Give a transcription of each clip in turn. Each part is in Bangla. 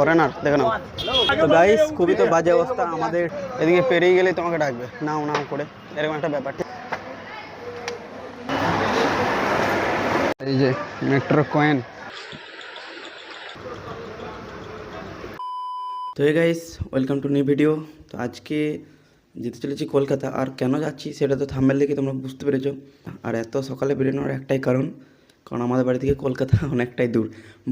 ফরেনার দেখে নাও। তো গাইস খুবই তো বাজে অবস্থা আমাদের এদিকে, পেরিয়ে গেলে তোমাকে ডাকবে নাও নাও করে, এরকম একটা ব্যাপার। এই যে মেট্রো কয়েন। তো এই guys welcome to new video. তো আজকে যেতে চলেছি কলকাতা, আর কেন যাচ্ছি সেটা তো থাম্বনেল দেখে তোমরা বুঝতে পেরেছো। আর এত সকালে বেরোনোর একটাই কারণ আমাদের বাড়ি থেকে কলকাতা অনেকটাই দূর,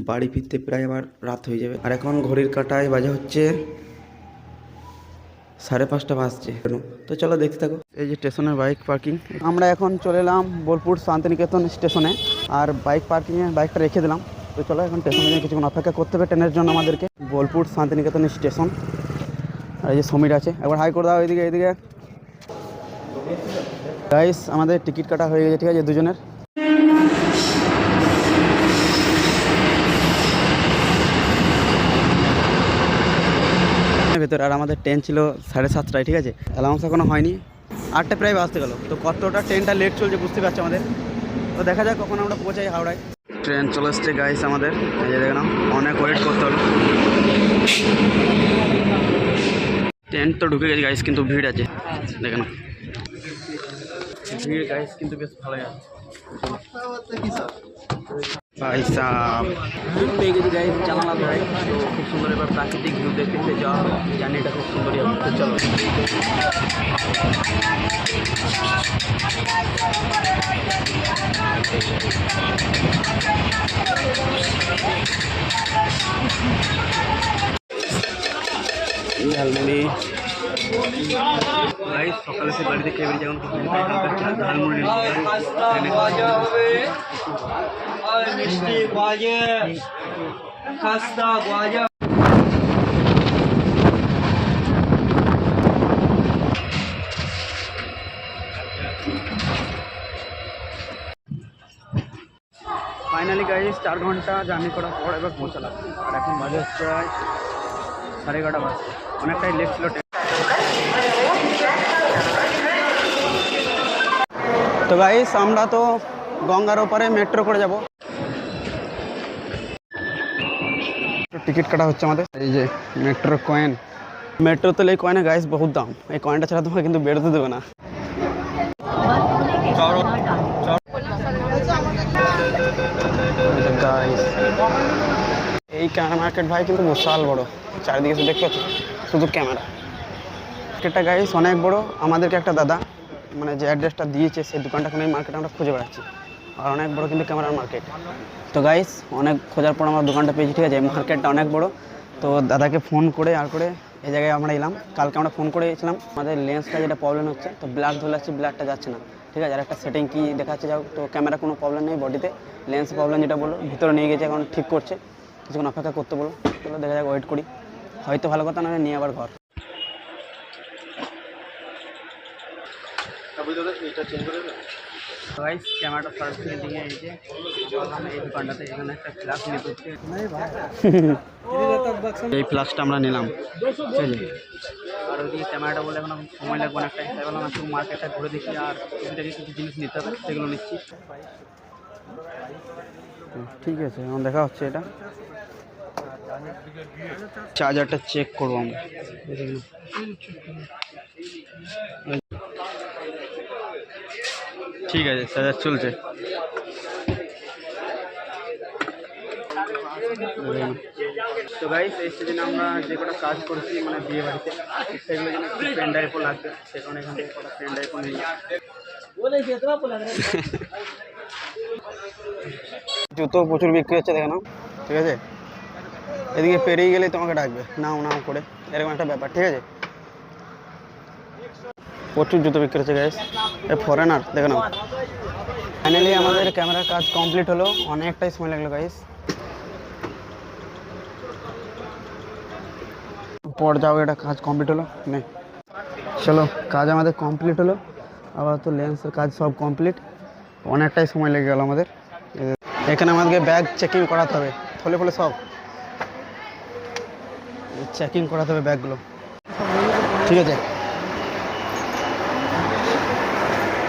বাড়ি ফিরতে প্রায় আবার রাত হয়ে যাবে। আর এখন ঘড়ির কাঁটায় বাজে হচ্ছে 5:30 বাজছে। তো চলো দেখতে থাকো। এই যে স্টেশনের বাইক পার্কিং, আমরা এখন চলে এলাম বোলপুর শান্তিনিকেতন স্টেশনে, আর বাইক পার্কিংয়ে বাইকটা রেখে দিলাম। তো চলো এখন স্টেশনে কিছুক্ষণ অপেক্ষা করতে হবে ট্রেনের জন্য আমাদেরকে। বোলপুর শান্তিনিকেতন স্টেশন। আর এই যে সমীর আছে, একবার হাই করে দাও এইদিকে এইদিকে। গাইস আমাদের টিকিট কাটা হয়ে গেছে, ঠিক আছে দুজনের। ভেতরে আর আমাদের ট্রেন ছিল 7:30টায়, ঠিক আছে, অ্যালাউন্স এখনো হয়নি, 8টা প্রায় বাজতে গেল। তো কতটা ট্রেনটা লেট চলছে বুঝতে পারছি আমাদের। তো দেখা যাক কখন আমরা পৌঁছাই হাওড়ায়। ট্রেন চলে এসছে গাইস আমাদের, এই যে দেখে নাও, অনেক ওয়েট করতে হলো। ট্রেন তো ঢুকে গেছে গাইস, কিন্তু ভিড় আছে দেখে নাও, ভিড় গাইস কিন্তু বেশ ভালোই আছে। ভাই সাহেব পেয়ে গেছি গাইস জানালা ধরে। তো খুব সুন্দর এবার প্রাকৃতিক ভিউ দেখতে যাওয়া, জানি এটা খুব সুন্দর। তো চলো ঝালমুড়ি গাইস, সকালে সে বাড়িতে খেয়ে বেরিয়ে যখন ঝালমুড়ি মিষ্টি গজা খাস্তা গজা। ফাইনালি গাইস 4 ঘন্টা জার্নি করার পর এবার পৌঁছালাম। আর এখন বাজে হচ্ছে 11:30 বাজছে, অনেকটাই লেট ছিল। তো গাইস আমরা তো গঙ্গার ওপারে মেট্রো করে যাব। টিকিট কাটা হচ্ছে আমাদের, এই যে মেট্রো কয়েন। মেট্রোতে এই কয়েনে গাইস বহুত দাম, এই কয়েনটা ছাড়া তোমাকে কিন্তু বেরোতে দেবে না। এই ক্যামেরা মার্কেট ভাই কিন্তু বিশাল বড়, চারিদিকে শুধু দেখতে পাচ্ছি শুধু ক্যামেরা। মার্কেটটা গাইস অনেক বড়। আমাদেরকে একটা দাদা মানে যে অ্যাড্রেসটা দিয়েছে সেই দোকানটা এই মার্কেটে আমরা খুঁজে বেড়াচ্ছি, আর অনেক বড় কিন্তু ক্যামেরার মার্কেট। তো গাইস অনেক খোঁজার পর আমরা দোকানটা পেয়েছি, ঠিক আছে। মার্কেটটা অনেক বড়। তো দাদাকে ফোন করে আর করে এই জায়গায় আমরা এলাম। কালকে আমরা ফোন করেছিলাম, আমাদের লেন্সটা যেটা প্রবলেম হচ্ছে, তো ব্লার ধরে আসছে, ব্লারটা যাচ্ছে না, ঠিক আছে। আর একটা সেটিং কি দেখাচ্ছে, যাও তো ক্যামেরা কোনো প্রবলেম নেই, বডিতে লেন্স প্রবলেম যেটা বললো ভিতরে নিয়ে গেছে, এখন ঠিক করছে, কিছুক্ষণ অপেক্ষা করতে বলো। চলো দেখা যাক, ওয়েট করি, হয়তো ভালো কথা না নিয়ে আবার ঘর। গাইস ক্যামেরাটা ফার্স্ট দিয়ে এই যে এই দোকানটাতে, এখানে একটা ফ্ল্যাশ নিয়ে করছে, এই ফ্ল্যাশটা আমরা নিলাম, ঠিক আছে। আর ওইদিকে ক্যামেরাটা বলে এখন সময় লাগবে অনেকটাই, তাই বললাম একটু মার্কেটটা ঘুরে দেখি, আর এদিকে কিছু জিনিস নিতে হবে সেগুলো নিচ্ছি। ঠিক আছে এখন দেখা হচ্ছে, এটা চার্জারটা চেক করবো আমরা। ঠিক আছে চার্জার চলছে। তো গাইস এই সিজনে আমরা যে কটা কাজ করেছি মানে বিয়ে বাড়িতে, সেগুলো যেন পেন ড্রাইভও লাগবে, সে কারণে এখান থেকে কটা পেন ড্রাইভও নিয়ে জুতো প্রচুর বিক্রি হচ্ছে দেখে নাও, ঠিক আছে। এদিকে পেরিয়ে গেলেই তোমাকে ডাকবে নাও নাও করে, এরকম একটা ব্যাপার, ঠিক আছে। প্রচুর জুতো বিক্রি হচ্ছে গাইস, এ ফরেনার দেখে নাও। ফাইনালি আমাদের ক্যামেরার কাজ কমপ্লিট হলো, অনেকটাই সময় লাগলো গাইস। পর যাও, এটা কাজ কমপ্লিট হলো নেই, চলো কাজ আমাদের কমপ্লিট হলো। আবার তো লেন্সের কাজ সব কমপ্লিট, অনেকটাই সময় লেগে গেল আমাদের। এখানে আমাদেরকে ব্যাগ চেকিং করাতে হবে, ফলে ফলে সব চেকিং করাতে হবে ব্যাগগুলো, ঠিক আছে।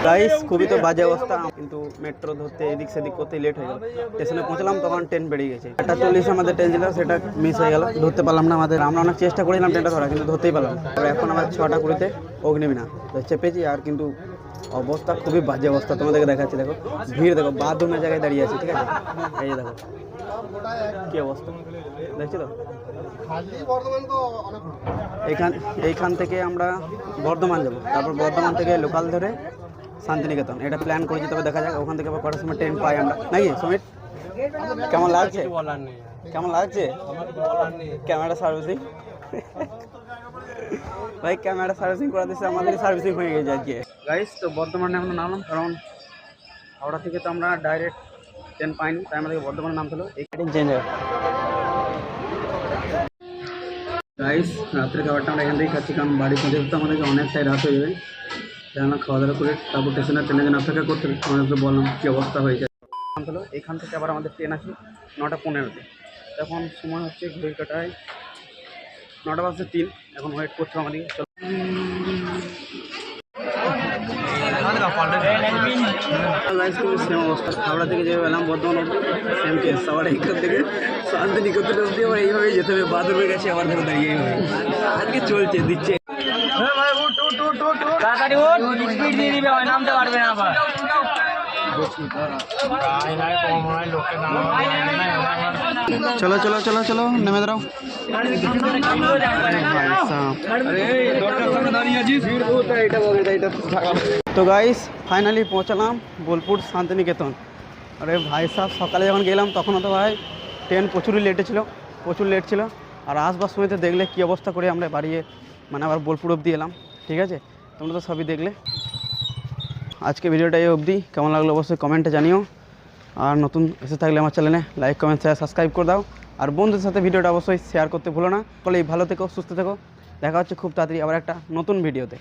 গাইস খুবই তো বাজে অবস্থা, কিন্তু মেট্রো ধরতে এদিক সেদিক করতে লেট হয়ে গেল। স্টেশনে পৌঁছলাম তখন ট্রেন বেরিয়ে গেছে। 8:40 আমাদের ট্রেন ছিল, সেটা মিস হয়ে গেল, ধরতে পারলাম না। আমরা অনেক চেষ্টা করেছিলাম ট্রেনটা ধরা, কিন্তু ধরতেই পারলাম না। তবে এখন আমার 6:20 অগ্নিবীণা চেপেছি, আর কিন্তু অবস্থা খুবই বাজে অবস্থা। তোমাদেরকে দেখাচ্ছি, দেখো ভিড়, দেখো বাথরুমের জায়গায় দাঁড়িয়ে আছে, ঠিক আছে? এই যে দেখো কি অবস্থা, দেখছি তো। এইখান থেকে আমরা বর্ধমান যাব, তারপর বর্ধমান থেকে লোকাল ধরে শান্তিনিকেতন, এটা প্ল্যান করেছি। তবে দেখা যাক ওখান থেকে আবার কটার সময় ট্রেন পাই আমরা, নাকি সুমিত? কেমন লাগছে? কেমন লাগছে ক্যামেরা সার্ভিসিং? ভাই ক্যামেরা সার্ভিসিং করা দিচ্ছে, আমাদের সার্ভিসিং হয়ে গেছে আজকে। গাইস তো বর্ধমানে আমরা নামলাম, কারণ হাওড়া থেকে তো আমরা ডাইরেক্ট ট্রেন পাইনি, তাই আমাদেরকে বর্ধমানে নামতে হলো। এই কাটিং চেঞ্জ হয়। গাইস রাত্রে খাবারটা আমরা এখান থেকে খাচ্ছি, কারণ বাড়ি পৌঁছে তো আমাদেরকে অনেকটাই রাত হয়ে যাবে। আমরা খাওয়া দাওয়া করে তারপর স্টেশনের ট্রেনের জন্য অপেক্ষা করতে আমাদের বললাম কী অবস্থা হয়েছে। নামতে হলো, এখান থেকে আবার আমাদের ট্রেন আছে 9:15-তে। এখন সময় হচ্ছে ঘড়ির কাটায় 9:03। এখন ওয়েট করছো আমাদেরকে। চলো সেম অবস্থা, হাওড়া থেকে যেভাবে এলাম বর্ধমান অব্দি সেম কেস। আবার এইখান থেকে শান্তিনিকেতন অব্দি আবার এইভাবেই যেতে হবে, বাথরুমে গেছে আবার ধরে দাঁড়িয়ে এইভাবে আজকে চলছে, দিচ্ছে। চলো চলো চলো চলো নেমে দাঁড়াও। তো গাইস ফাইনালি পৌঁছালাম বোলপুর শান্তিনিকেতন। আরে ভাই সাহেব, সকালে যখন গেলাম তখনও তো ভাই ট্রেন প্রচুর লেট ছিল। আর আসবার সময় তো দেখলে কী অবস্থা করে আমরা বাড়িয়ে মানে আবার বোলপুর অবধি এলাম, ঠিক আছে? তোমরা তো সবই দেখলে। আজকে ভিডিওটা এই অবধি, কেমন লাগলো অবশ্যই কমেন্টে জানিও। আর নতুন এসে থাকলে আমার চ্যানেলে লাইক, কমেন্ট, শেয়ার, সাবস্ক্রাইব করে দাও। আর বন্ধুদের সাথে ভিডিওটা অবশ্যই শেয়ার করতে ভুলো না। ফলে ভালো থেকো, সুস্থ থেকো। দেখা হচ্ছে খুব তাড়াতাড়ি আবার একটা নতুন ভিডিওতে।